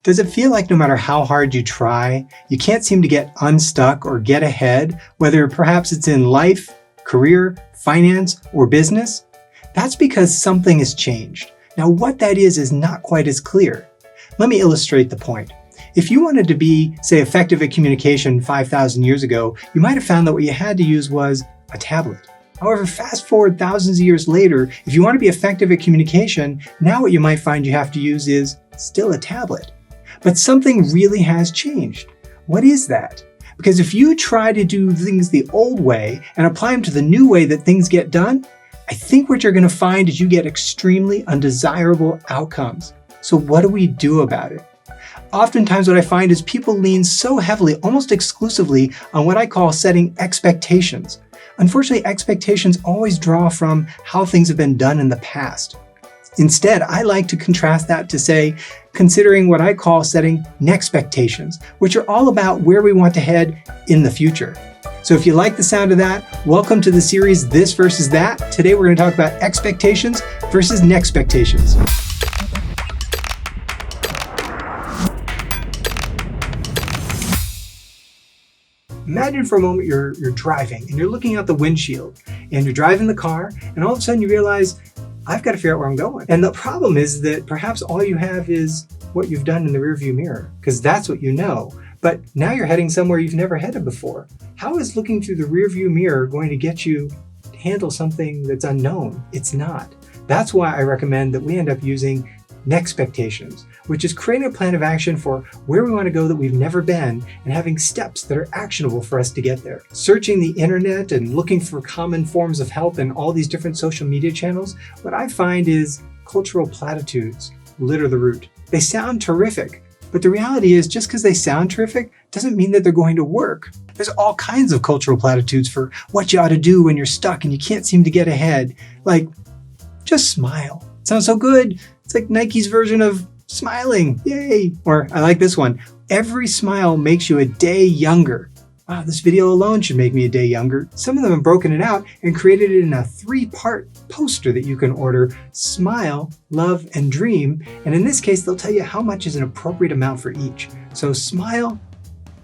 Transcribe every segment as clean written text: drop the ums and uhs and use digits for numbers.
Does it feel like no matter how hard you try, you can't seem to get unstuck or get ahead, whether perhaps it's in life, career, finance, or business? That's because something has changed. Now, what that is not quite as clear. Let me illustrate the point. If you wanted to be, say, effective at communication 5,000 years ago, you might have found that what you had to use was a tablet. However, fast forward thousands of years later, if you want to be effective at communication, now what you might find you have to use is still a tablet. But something really has changed. What is that? Because if you try to do things the old way and apply them to the new way that things get done, I think what you're going to find is you get extremely undesirable outcomes. So what do we do about it? Oftentimes what I find is people lean so heavily, almost exclusively, on what I call setting expectations. Unfortunately, expectations always draw from how things have been done in the past. Instead, I like to contrast that to, say, considering what I call setting NeXTpectations, which are all about where we want to head in the future. So if you like the sound of that, welcome to the series This versus That. Today we're going to talk about expectations versus NeXTpectations. Imagine for a moment you're driving and you're looking out the windshield and you're driving the car and all of a sudden you realize, I've got to figure out where I'm going. And the problem is that perhaps all you have is what you've done in the rearview mirror, because that's what you know. But now you're heading somewhere you've never headed before. How is looking through the rearview mirror going to get you to handle something that's unknown? It's not. That's why I recommend that we end up using NeXTpectations, which is creating a plan of action for where we want to go that we've never been and having steps that are actionable for us to get there. Searching the internet and looking for common forms of help in all these different social media channels, what I find is cultural platitudes litter the route. They sound terrific, but the reality is just because they sound terrific doesn't mean that they're going to work. There's all kinds of cultural platitudes for what you ought to do when you're stuck and you can't seem to get ahead. Like, just smile. It sounds so good. It's like Nike's version of smiling, yay. Or I like this one, every smile makes you a day younger. Wow, this video alone should make me a day younger. Some of them have broken it out and created it in a 3-part poster that you can order: smile, love, and dream. And in this case, they'll tell you how much is an appropriate amount for each. So smile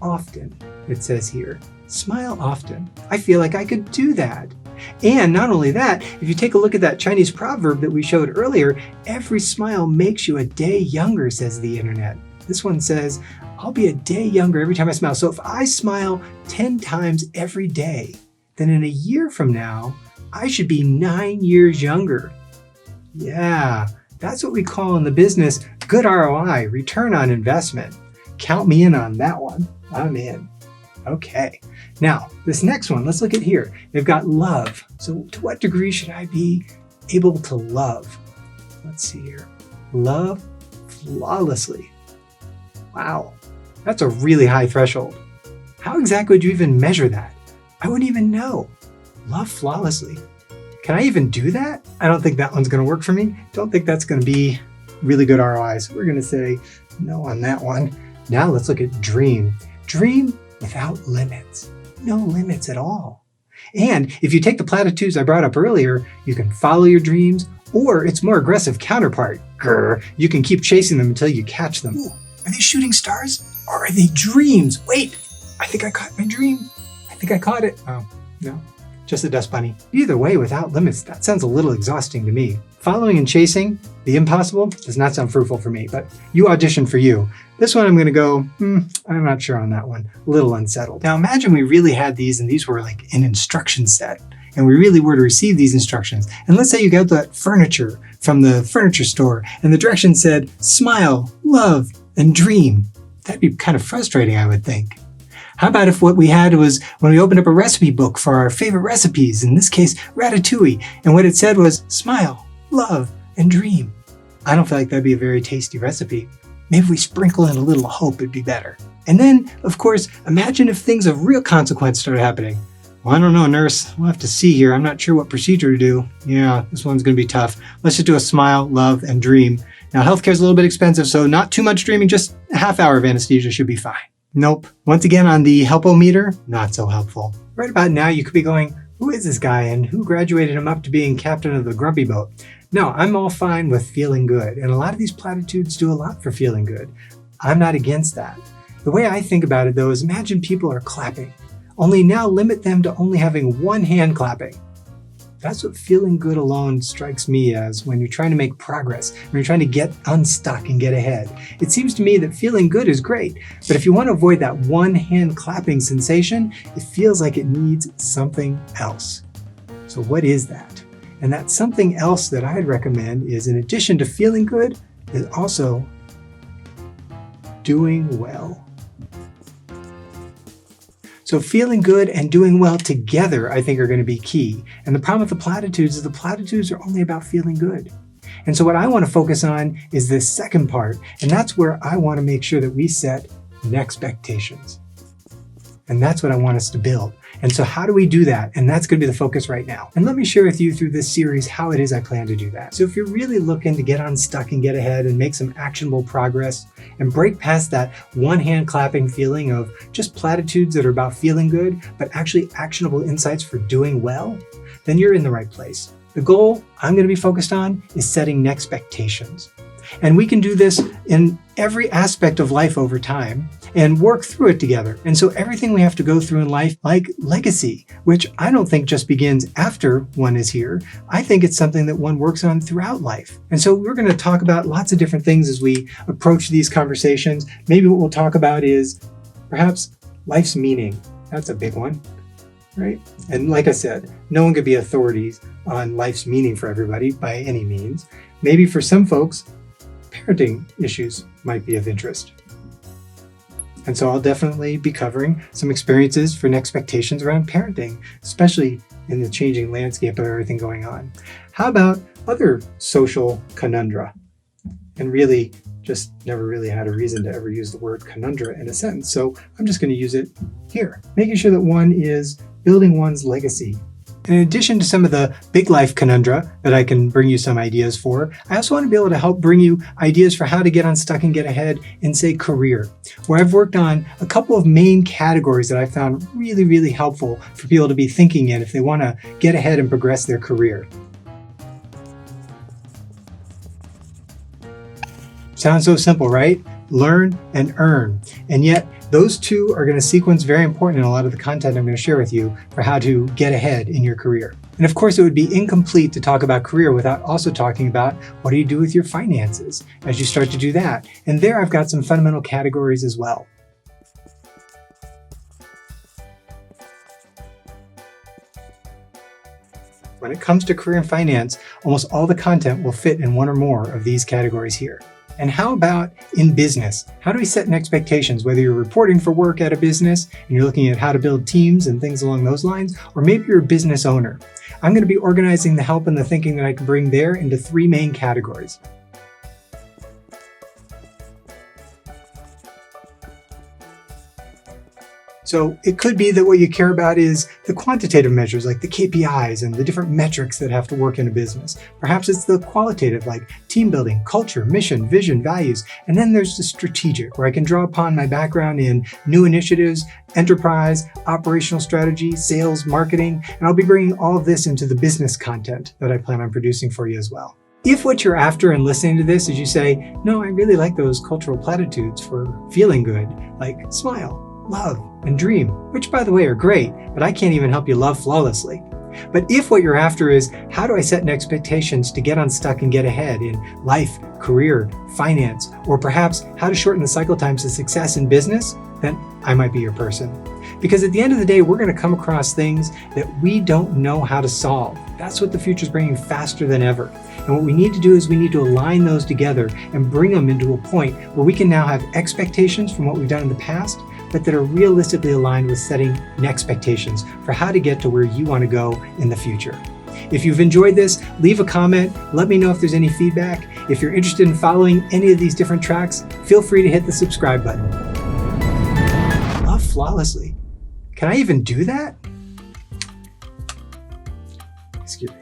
often, it says here. Smile often. I feel like I could do that. And not only that, if you take a look at that Chinese proverb that we showed earlier, every smile makes you a day younger, says the internet. This one says, I'll be a day younger every time I smile. So if I smile 10 times every day, then in a year from now, I should be 9 years younger. Yeah, that's what we call in the business good ROI, return on investment. Count me in on that one. I'm in. Okay. Now, this next one, let's look at here. They've got love. So to what degree should I be able to love? Let's see here. Love flawlessly. Wow, that's a really high threshold. How exactly would you even measure that? I wouldn't even know. Love flawlessly. Can I even do that? I don't think that one's going to work for me. Don't think that's going to be really good ROI. So we're going to say no on that one. Now let's look at dream. Dream without limits. No limits at all. And if you take the platitudes I brought up earlier, you can follow your dreams, or its more aggressive counterpart, grr, you can keep chasing them until you catch them. Ooh, are they shooting stars? Or are they dreams? Wait, I think I caught my dream. I think I caught it. Oh, no, just a dust bunny. Either way, without limits, that sounds a little exhausting to me. Following and chasing the impossible does not sound fruitful for me, but you audition for you. This one I'm going to go, I'm not sure on that one. A little unsettled. Now imagine we really had these and these were like an instruction set and we really were to receive these instructions. And let's say you got that furniture from the furniture store and the directions said, smile, love, and dream. That'd be kind of frustrating, I would think. How about if what we had was when we opened up a recipe book for our favorite recipes, in this case, ratatouille, and what it said was smile, love, and dream. I don't feel like that'd be a very tasty recipe. Maybe if we sprinkle in a little hope, it'd be better. And then, of course, imagine if things of real consequence started happening. Well, I don't know, nurse. We'll have to see here. I'm not sure what procedure to do. Yeah, this one's going to be tough. Let's just do a smile, love, and dream. Now, healthcare's a little bit expensive, so not too much dreaming, just a half hour of anesthesia should be fine. Nope. Once again, on the help-o-meter, not so helpful. Right about now, you could be going, who is this guy and who graduated him up to being captain of the grumpy boat? No, I'm all fine with feeling good. And a lot of these platitudes do a lot for feeling good. I'm not against that. The way I think about it though is imagine people are clapping, only now limit them to only having one hand clapping. That's what feeling good alone strikes me as when you're trying to make progress, when you're trying to get unstuck and get ahead. It seems to me that feeling good is great, but if you want to avoid that one hand clapping sensation, it feels like it needs something else. So what is that? And that something else that I'd recommend is, in addition to feeling good, is also doing well. So feeling good and doing well together, I think, are going to be key. And the problem with the platitudes is the platitudes are only about feeling good. And so what I want to focus on is this second part, and that's where I want to make sure that we set NEXTpectations. And that's what I want us to build. And so how do we do that? And that's going to be the focus right now. And let me share with you through this series how it is I plan to do that. So if you're really looking to get unstuck and get ahead and make some actionable progress and break past that one hand clapping feeling of just platitudes that are about feeling good, but actually actionable insights for doing well, then you're in the right place. The goal I'm going to be focused on is setting NEXTpectations. And we can do this in every aspect of life over time and work through it together. And so everything we have to go through in life, like legacy, which I don't think just begins after one is here. I think it's something that one works on throughout life. And so we're going to talk about lots of different things as we approach these conversations. Maybe what we'll talk about is perhaps life's meaning. That's a big one, right? And like I said, no one could be authorities on life's meaning for everybody by any means. Maybe for some folks, parenting issues might be of interest. And so I'll definitely be covering some experiences for NEXTpectations around parenting, especially in the changing landscape of everything going on. How about other social conundra? And really just never really had a reason to ever use the word conundra in a sentence. So I'm just going to use it here, making sure that one is building one's legacy. In addition to some of the big life conundra that I can bring you some ideas for, I also want to be able to help bring you ideas for how to get unstuck and get ahead in, say, career, where I've worked on a couple of main categories that I found really, really helpful for people to be thinking in if they want to get ahead and progress their career. Sounds so simple, right? Learn and earn. And yet those two are going to sequence very important in a lot of the content I'm going to share with you for how to get ahead in your career. And of course, it would be incomplete to talk about career without also talking about what do you do with your finances as you start to do that. And there I've got some fundamental categories as well. When it comes to career and finance, almost all the content will fit in one or more of these categories here. And how about in business? How do we set NEXTpectations, whether you're reporting for work at a business and you're looking at how to build teams and things along those lines, or maybe you're a business owner? I'm going to be organizing the help and the thinking that I can bring there into three main categories. So it could be that what you care about is the quantitative measures like the KPIs and the different metrics that have to work in a business. Perhaps it's the qualitative like team building, culture, mission, vision, values. And then there's the strategic where I can draw upon my background in new initiatives, enterprise, operational strategy, sales, marketing, and I'll be bringing all of this into the business content that I plan on producing for you as well. If what you're after in listening to this is you say, no, I really like those cultural platitudes for feeling good, like smile, love, and dream, which by the way are great, but I can't even help you love flawlessly. But if what you're after is how do I set NEXTpectations to get unstuck and get ahead in life, career, finance, or perhaps how to shorten the cycle times to success in business, then I might be your person. Because at the end of the day, we're going to come across things that we don't know how to solve. That's what the future is bringing faster than ever. And what we need to do is we need to align those together and bring them into a point where we can now have expectations from what we've done in the past, but that are realistically aligned with setting NEXTpectations for how to get to where you want to go in the future. If you've enjoyed this, leave a comment. Let me know if there's any feedback. If you're interested in following any of these different tracks, feel free to hit the subscribe button. Love flawlessly. Can I even do that? Excuse me.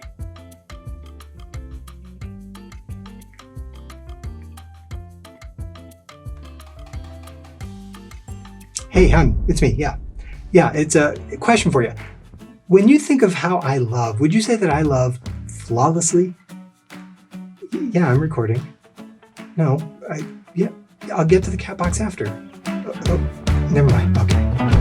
Hey, hon, it's me. Yeah, it's a question for you. When you think of how I love, would you say that I love flawlessly? Yeah, I'm recording. No, I'll get to the cat box after. Oh, never mind. Okay.